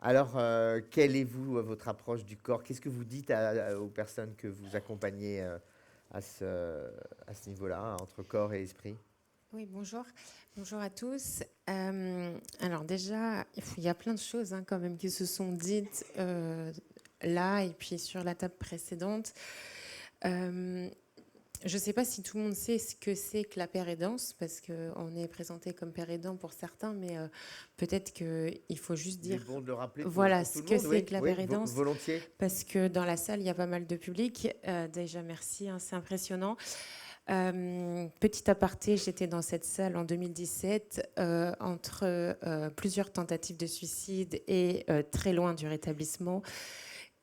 Alors, quelle est votre approche du corps? Qu'est-ce que vous dites aux personnes que vous accompagnez à ce niveau-là, hein, entre corps et esprit? Oui, bonjour. Bonjour à tous. Alors déjà, il y a plein de choses hein, quand même qui se sont dites là et puis sur la table précédente. Euh, je ne sais pas si tout le monde sait ce que c'est que la pérédance, parce qu'on est présenté comme pérédant pour certains, mais peut-être qu'il faut juste Il est dire bon de le rappeler voilà pour tout ce le que monde, c'est oui, que la oui, pérédance, volontiers. parce que dans la salle, il y a pas mal de public. Déjà, merci, hein, c'est impressionnant. Petit aparté, j'étais dans cette salle en 2017 entre plusieurs tentatives de suicide et très loin du rétablissement.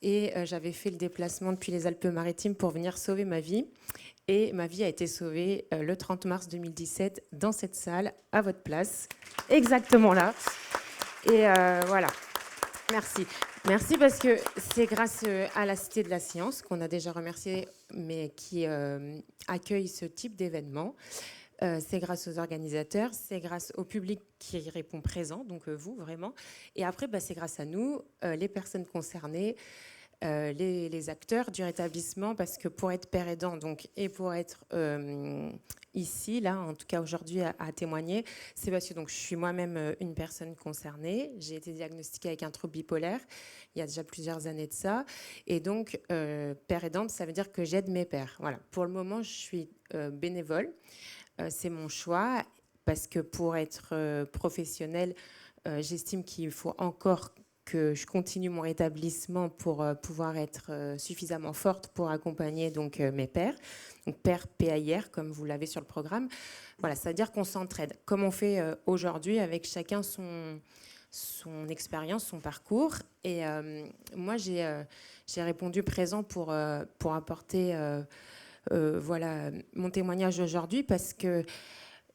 Et j'avais fait le déplacement depuis les Alpes-Maritimes pour venir sauver ma vie. Et ma vie a été sauvée le 30 mars 2017 dans cette salle, à votre place, exactement là. Et voilà. Merci. Merci parce que c'est grâce à la Cité de la Science, qu'on a déjà remercié, mais qui accueille ce type d'événement. C'est grâce aux organisateurs, c'est grâce au public qui répond présent, donc vous vraiment. Et après, bah, c'est grâce à nous, les personnes concernées, les acteurs du rétablissement, parce que pour être père aidant donc, et pour être ici, là, en tout cas aujourd'hui, à témoigner, c'est parce que donc, je suis moi-même une personne concernée. J'ai été diagnostiquée avec un trouble bipolaire il y a déjà plusieurs années de ça. Et donc, père aidante, ça veut dire que j'aide mes pères. Voilà. Pour le moment, je suis bénévole. C'est mon choix, parce que pour être professionnelle, j'estime qu'il faut encore que je continue mon rétablissement pour pouvoir être suffisamment forte pour accompagner donc mes pairs, donc père PAIR comme vous l'avez sur le programme. Voilà, c'est-à-dire qu'on s'entraide, comme on fait aujourd'hui avec chacun son expérience, son parcours. Et moi, j'ai répondu présent pour apporter voilà, mon témoignage aujourd'hui, parce que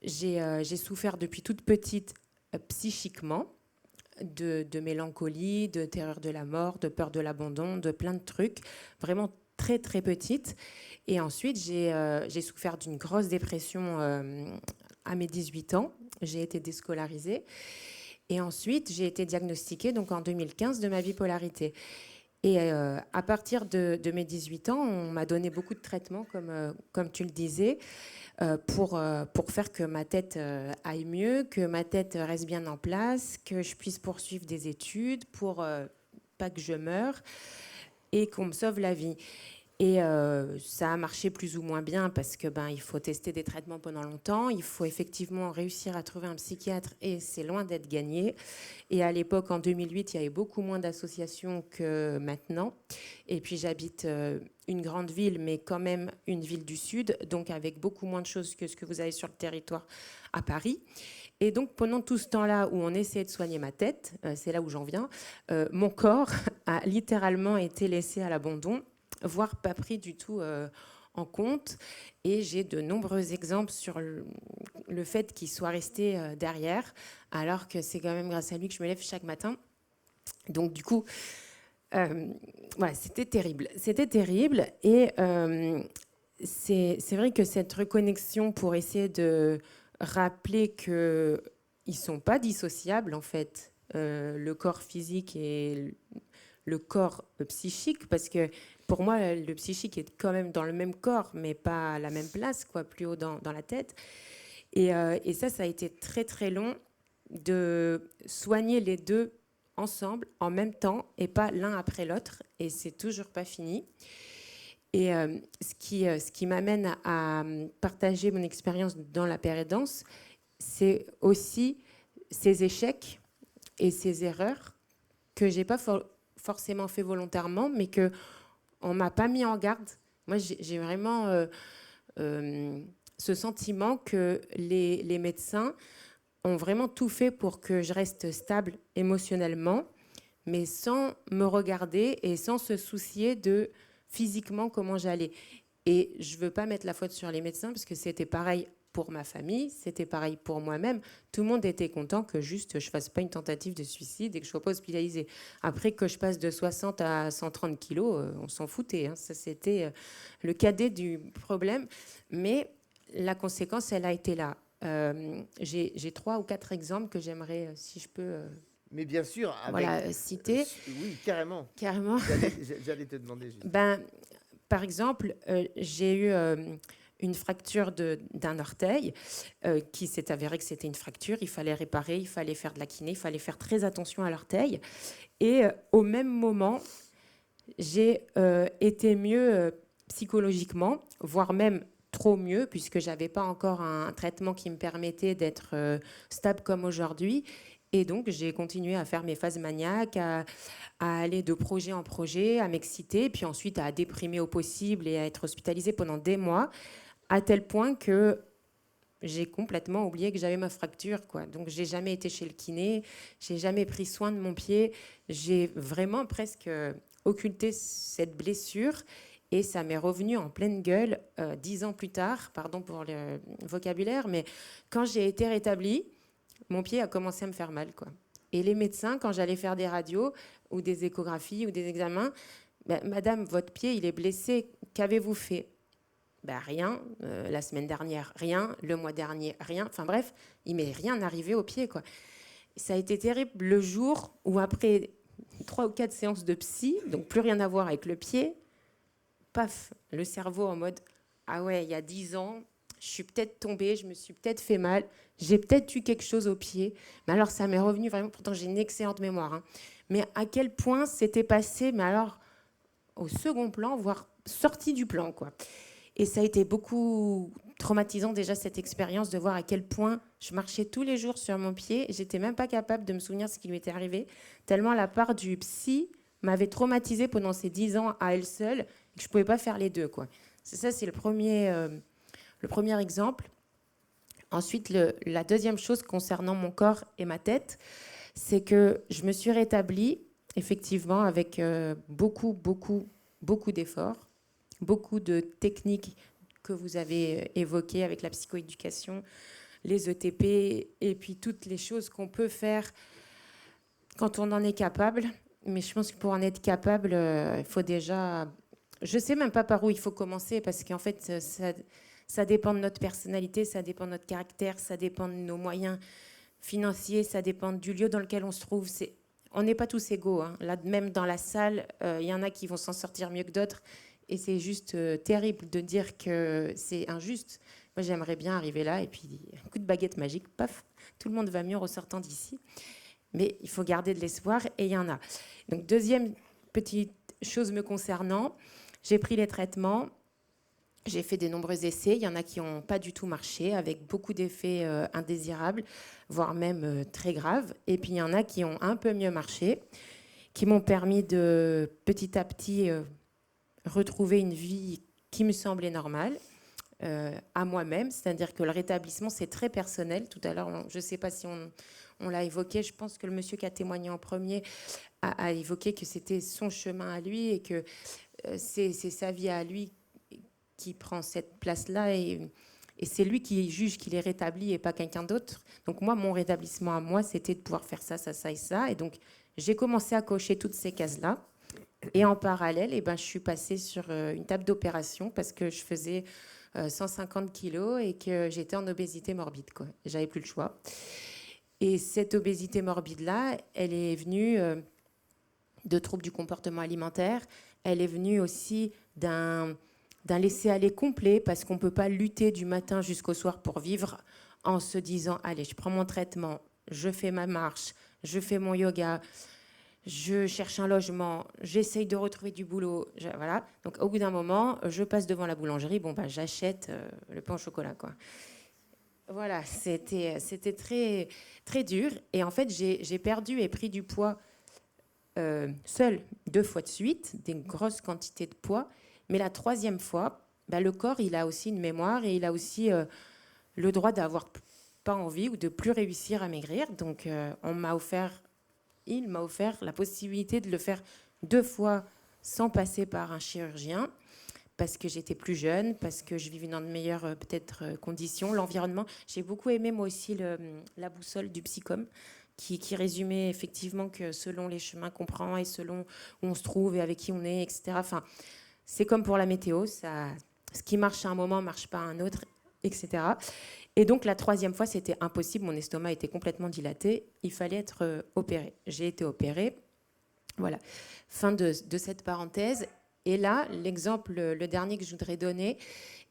j'ai souffert depuis toute petite psychiquement de mélancolie, de terreur de la mort, de peur de l'abandon, de plein de trucs, vraiment très très petite. Et ensuite, j'ai souffert d'une grosse dépression à mes 18 ans. J'ai été déscolarisée. Et ensuite, j'ai été diagnostiquée donc, en 2015 de ma bipolarité. Et à partir de mes 18 ans, on m'a donné beaucoup de traitements, comme tu le disais, pour faire que ma tête aille mieux, que ma tête reste bien en place, que je puisse poursuivre des études, pour pas que je meure et qu'on me sauve la vie. Et ça a marché plus ou moins bien, parce que il faut tester des traitements pendant longtemps, il faut effectivement réussir à trouver un psychiatre, et c'est loin d'être gagné. Et à l'époque, en 2008, il y avait beaucoup moins d'associations que maintenant. Et puis j'habite une grande ville, mais quand même une ville du Sud, donc avec beaucoup moins de choses que ce que vous avez sur le territoire à Paris. Et donc pendant tout ce temps-là où on essayait de soigner ma tête, c'est là où j'en viens, mon corps a littéralement été laissé à l'abandon, voire pas pris du tout en compte. Et j'ai de nombreux exemples sur le fait qu'il soit resté derrière, alors que c'est quand même grâce à lui que je me lève chaque matin. Donc du coup, voilà, c'était terrible. C'était terrible. Et c'est vrai que cette reconnexion, pour essayer de rappeler qu'ils ne sont pas dissociables, en fait, le corps physique et le corps psychique, parce que pour moi, le psychique est quand même dans le même corps, mais pas à la même place, quoi, plus haut dans la tête. Et ça a été très très long de soigner les deux ensemble, en même temps, et pas l'un après l'autre. Et c'est toujours pas fini. Et ce qui m'amène à partager mon expérience dans la pérédance, c'est aussi ces échecs et ces erreurs que j'ai pas forcément fait volontairement, mais que on m'a pas mis en garde. Moi, j'ai vraiment euh, ce sentiment que les médecins ont vraiment tout fait pour que je reste stable émotionnellement, mais sans me regarder et sans se soucier de physiquement comment j'allais. Et je ne veux pas mettre la faute sur les médecins, parce que c'était pareil pour ma famille, c'était pareil pour moi-même. Tout le monde était content que juste je fasse pas une tentative de suicide et que je sois pas hospitalisée. Après, que je passe de 60 à 130 kilos, on s'en foutait, hein. Ça, c'était le cadet du problème. Mais la conséquence, elle a été là. J'ai 3 ou 4 exemples que j'aimerais, si je peux, Mais bien sûr, avec... voilà, citer. Oui, carrément. Carrément. J'allais te demander juste. Ben, par exemple, j'ai eu une fracture d'un orteil qui s'est avéré que c'était une fracture. Il fallait réparer, il fallait faire de la kiné, il fallait faire très attention à l'orteil. Et au même moment, j'ai été mieux psychologiquement, voire même trop mieux, puisque je n'avais pas encore un traitement qui me permettait d'être stable comme aujourd'hui. Et donc, j'ai continué à faire mes phases maniaques, à aller de projet en projet, à m'exciter, puis ensuite à déprimer au possible et à être hospitalisée pendant des mois, à tel point que j'ai complètement oublié que j'avais ma fracture, quoi. Donc, j'ai jamais été chez le kiné, j'ai jamais pris soin de mon pied, j'ai vraiment presque occulté cette blessure. Et ça m'est revenu en pleine gueule 10 ans plus tard, pardon pour le vocabulaire, mais quand j'ai été rétablie, mon pied a commencé à me faire mal, quoi. Et les médecins, quand j'allais faire des radios ou des échographies ou des examens, ben, Madame, votre pied, il est blessé, qu'avez-vous fait? Ben, rien, la semaine dernière, rien, le mois dernier, rien. Enfin bref, il m'est rien arrivé au pied, quoi. Ça a été terrible le jour où, après 3 ou 4 séances de psy, donc plus rien à voir avec le pied, paf, le cerveau en mode « Ah ouais, il y a 10 ans, je suis peut-être tombée, je me suis peut-être fait mal, j'ai peut-être eu quelque chose au pied. » Mais alors, ça m'est revenu vraiment, pourtant j'ai une excellente mémoire, hein. Mais à quel point c'était passé, mais alors au second plan, voire sorti du plan, quoi. Et ça a été beaucoup traumatisant déjà, cette expérience, de voir à quel point je marchais tous les jours sur mon pied. J'étais même pas capable de me souvenir ce qui lui était arrivé, tellement la part du psy m'avait traumatisée pendant ces 10 ans à elle seule, que je pouvais pas faire les deux, quoi. Ça, c'est le premier exemple. Ensuite, la deuxième chose concernant mon corps et ma tête, c'est que je me suis rétablie, effectivement, avec beaucoup d'efforts, beaucoup de techniques que vous avez évoquées avec la psychoéducation, les ETP, et puis toutes les choses qu'on peut faire quand on en est capable. Mais je pense que pour en être capable, il faut déjà... Je ne sais même pas par où il faut commencer, parce qu'en fait, ça dépend de notre personnalité, ça dépend de notre caractère, ça dépend de nos moyens financiers, ça dépend du lieu dans lequel on se trouve. On n'est pas tous égaux, hein. Là, même dans la salle, il y en a qui vont s'en sortir mieux que d'autres. Et c'est juste terrible de dire que c'est injuste. Moi, j'aimerais bien arriver là, et puis un coup de baguette magique, paf, tout le monde va mieux en ressortant d'ici. Mais il faut garder de l'espoir, et il y en a. Donc, deuxième petite chose me concernant, j'ai pris les traitements, j'ai fait de nombreux essais. Il y en a qui n'ont pas du tout marché, avec beaucoup d'effets indésirables, voire même très graves. Et puis, il y en a qui ont un peu mieux marché, qui m'ont permis de, petit à petit, retrouver une vie qui me semblait normale, à moi-même. C'est-à-dire que le rétablissement, c'est très personnel. Tout à l'heure, je ne sais pas si on l'a évoqué. Je pense que le monsieur qui a témoigné en premier a évoqué que c'était son chemin à lui, et que c'est sa vie à lui qui prend cette place-là, et c'est lui qui juge qu'il est rétabli et pas quelqu'un d'autre. Donc moi, mon rétablissement à moi, c'était de pouvoir faire ça, ça, ça et ça. Et donc, j'ai commencé à cocher toutes ces cases-là. Et en parallèle, je suis passée sur une table d'opération, parce que je faisais 150 kilos et que j'étais en obésité morbide, quoi. J'avais plus le choix. Et cette obésité morbide-là, elle est venue de troubles du comportement alimentaire. Elle est venue aussi d'un laisser-aller complet, parce qu'on ne peut pas lutter du matin jusqu'au soir pour vivre en se disant « Allez, je prends mon traitement, je fais ma marche, je fais mon yoga, je cherche un logement, j'essaye de retrouver du boulot. » Voilà. Donc, au bout d'un moment, je passe devant la boulangerie, j'achète le pain au chocolat, quoi. Voilà, c'était très, très dur. Et en fait, j'ai perdu et pris du poids seule 2 fois de suite, des grosses quantités de poids. Mais la troisième fois, le corps, il a aussi une mémoire, et il a aussi le droit d'avoir pas envie ou de plus réussir à maigrir. Donc, il m'a offert la possibilité de le faire 2 fois sans passer par un chirurgien, parce que j'étais plus jeune, parce que je vivais dans de meilleures peut-être conditions, l'environnement. J'ai beaucoup aimé moi aussi la boussole du psychom, qui résumait effectivement que selon les chemins qu'on prend et selon où on se trouve et avec qui on est, etc. Enfin, c'est comme pour la météo, ce qui marche à un moment ne marche pas à un autre, etc. Et donc la troisième fois, c'était impossible, mon estomac était complètement dilaté, il fallait être opéré. J'ai été opérée, voilà, fin de cette parenthèse. Et là, l'exemple, le dernier que je voudrais donner,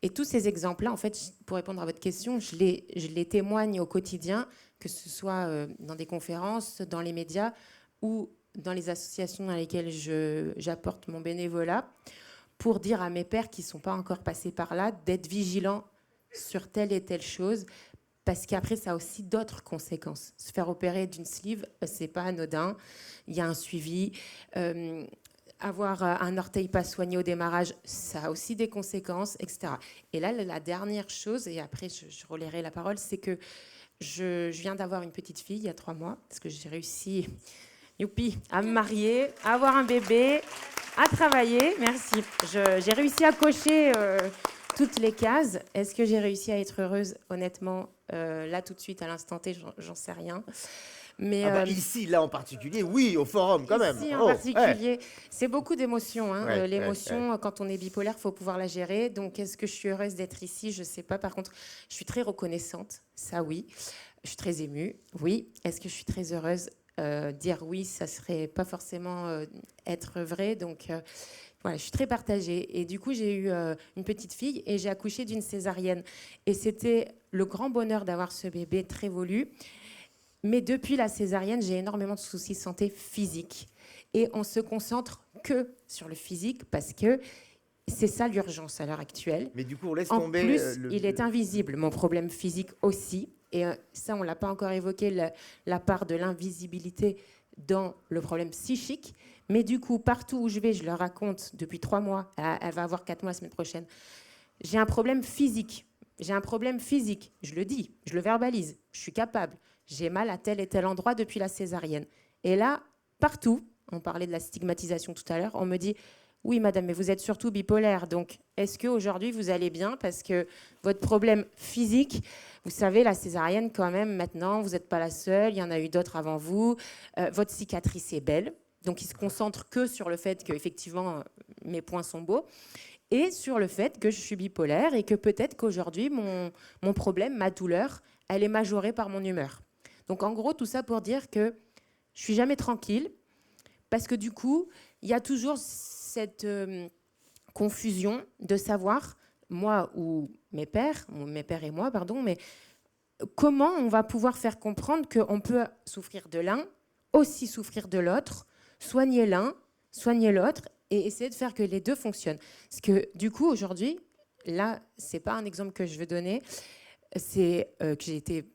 et tous ces exemples-là, en fait, pour répondre à votre question, je les témoigne au quotidien, que ce soit dans des conférences, dans les médias ou dans les associations dans lesquelles j'apporte mon bénévolat, pour dire à mes pairs qui ne sont pas encore passés par là d'être vigilants sur telle et telle chose, parce qu'après, ça a aussi d'autres conséquences. Se faire opérer d'une sleeve, c'est pas anodin. Il y a un suivi. Avoir un orteil pas soigné au démarrage, ça a aussi des conséquences, etc. Et là, la dernière chose, et après, je relayerai la parole, c'est que je viens d'avoir une petite fille il y a 3 mois, parce que j'ai réussi, youpi, à me marier, à avoir un bébé, à travailler. Merci. J'ai réussi à cocher toutes les cases. Est-ce que j'ai réussi à être heureuse? Honnêtement, là, tout de suite, à l'instant T, j'en sais rien. Mais ici, là en particulier, oui, au forum quand même. Ici en particulier, c'est beaucoup d'émotions. L'émotion, quand on est bipolaire, il faut pouvoir la gérer. Donc, est-ce que je suis heureuse d'être ici? Je ne sais pas. Par contre, je suis très reconnaissante. Ça, oui. Je suis très émue. Oui. Est-ce que je suis très heureuse? Dire oui, ça ne serait pas forcément être vrai. Donc, voilà, je suis très partagée. Et du coup, j'ai eu une petite fille et j'ai accouché d'une césarienne. Et c'était le grand bonheur d'avoir ce bébé très volu. Mais depuis la césarienne, j'ai énormément de soucis de santé physique. Et on se concentre que sur le physique parce que c'est ça l'urgence à l'heure actuelle. Mais du coup, on laisse en tomber. plus, il est invisible, mon problème physique aussi. Et ça, on ne l'a pas encore évoqué, la part de l'invisibilité dans le problème psychique. Mais du coup, partout où je vais, je le raconte depuis 3 mois. Elle va avoir 4 mois la semaine prochaine. J'ai un problème physique. J'ai un problème physique. Je le dis, je le verbalise. Je suis capable. J'ai mal à tel et tel endroit depuis la césarienne. Et là, partout, on parlait de la stigmatisation tout à l'heure, on me dit « Oui, madame, mais vous êtes surtout bipolaire, donc est-ce qu'aujourd'hui vous allez bien? Parce que votre problème physique, vous savez, la césarienne quand même, maintenant, vous n'êtes pas la seule, il y en a eu d'autres avant vous, votre cicatrice est belle. » Donc, ils se concentrent que sur le fait qu'effectivement, mes points sont beaux et sur le fait que je suis bipolaire et que peut-être qu'aujourd'hui, mon problème, ma douleur, elle est majorée par mon humeur. Donc en gros, tout ça pour dire que je suis jamais tranquille parce que du coup, il y a toujours cette confusion de savoir, moi ou mes pères et moi, pardon, mais comment on va pouvoir faire comprendre qu'on peut souffrir de l'un, aussi souffrir de l'autre, soigner l'un, soigner l'autre et essayer de faire que les deux fonctionnent. Parce que du coup, aujourd'hui, là, c'est pas un exemple que je veux donner, c'est que j'ai été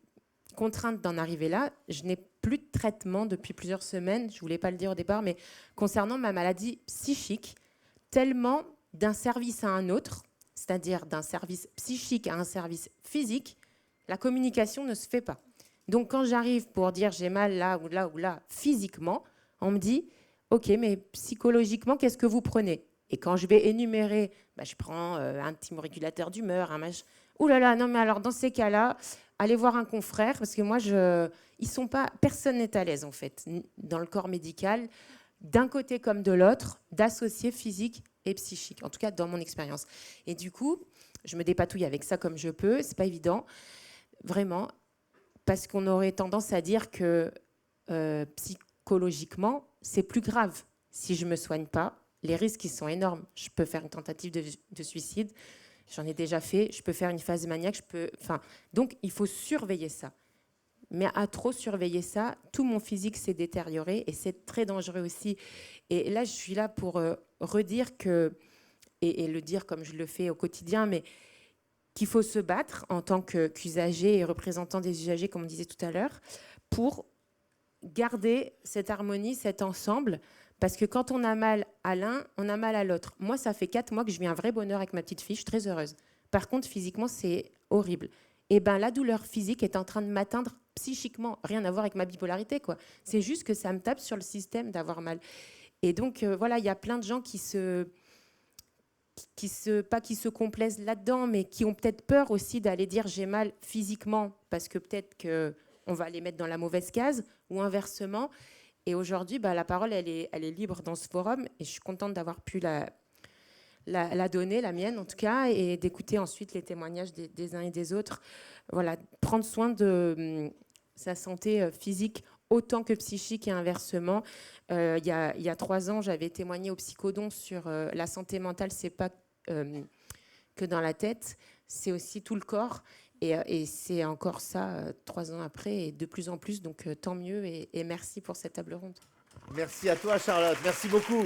contrainte d'en arriver là. Je n'ai plus de traitement depuis plusieurs semaines, je ne voulais pas le dire au départ, mais concernant ma maladie psychique, tellement d'un service à un autre, c'est-à-dire d'un service psychique à un service physique, la communication ne se fait pas. Donc quand j'arrive pour dire j'ai mal là ou là ou là physiquement, on me dit ok, mais psychologiquement, qu'est-ce que vous prenez? Et quand je vais énumérer, je prends un thymorégulateur d'humeur, un machin. Ouh là là, non mais alors dans ces cas-là, allez voir un confrère, parce que moi, ils sont pas, personne n'est à l'aise en fait, dans le corps médical, d'un côté comme de l'autre, d'associer physique et psychique, en tout cas dans mon expérience. Et du coup, je me dépatouille avec ça comme je peux, c'est pas évident, vraiment, parce qu'on aurait tendance à dire que psychologiquement, c'est plus grave si je me soigne pas. Les risques, ils sont énormes. Je peux faire une tentative de suicide. J'en ai déjà fait. Je peux faire une phase maniaque. Donc, il faut surveiller ça. Mais à trop surveiller ça, tout mon physique s'est détérioré et c'est très dangereux aussi. Et là, je suis là pour redire que, et le dire comme je le fais au quotidien, mais qu'il faut se battre en tant qu'usager et représentant des usagers, comme on disait tout à l'heure, pour garder cette harmonie, cet ensemble. Parce que quand on a mal à l'un, on a mal à l'autre. Moi, ça fait 4 mois que je vis un vrai bonheur avec ma petite fille, je suis très heureuse. Par contre, physiquement, c'est horrible. Et la douleur physique est en train de m'atteindre psychiquement. Rien à voir avec ma bipolarité, quoi. C'est juste que ça me tape sur le système d'avoir mal. Et donc, voilà, il y a plein de gens qui se complaisent là-dedans, mais qui ont peut-être peur aussi d'aller dire j'ai mal physiquement, parce que peut-être qu'on va les mettre dans la mauvaise case, ou inversement. Et aujourd'hui, la parole, elle est libre dans ce forum, et je suis contente d'avoir pu la donner, la mienne en tout cas, et d'écouter ensuite les témoignages des uns et des autres. Voilà, prendre soin de sa santé physique autant que psychique et inversement. Il y a 3 ans, j'avais témoigné au psychodon sur la santé mentale, c'est pas que dans la tête, c'est aussi tout le corps. Et c'est encore ça 3 ans après, et de plus en plus. Donc tant mieux, et merci pour cette table ronde. Merci à toi, Charlotte. Merci beaucoup.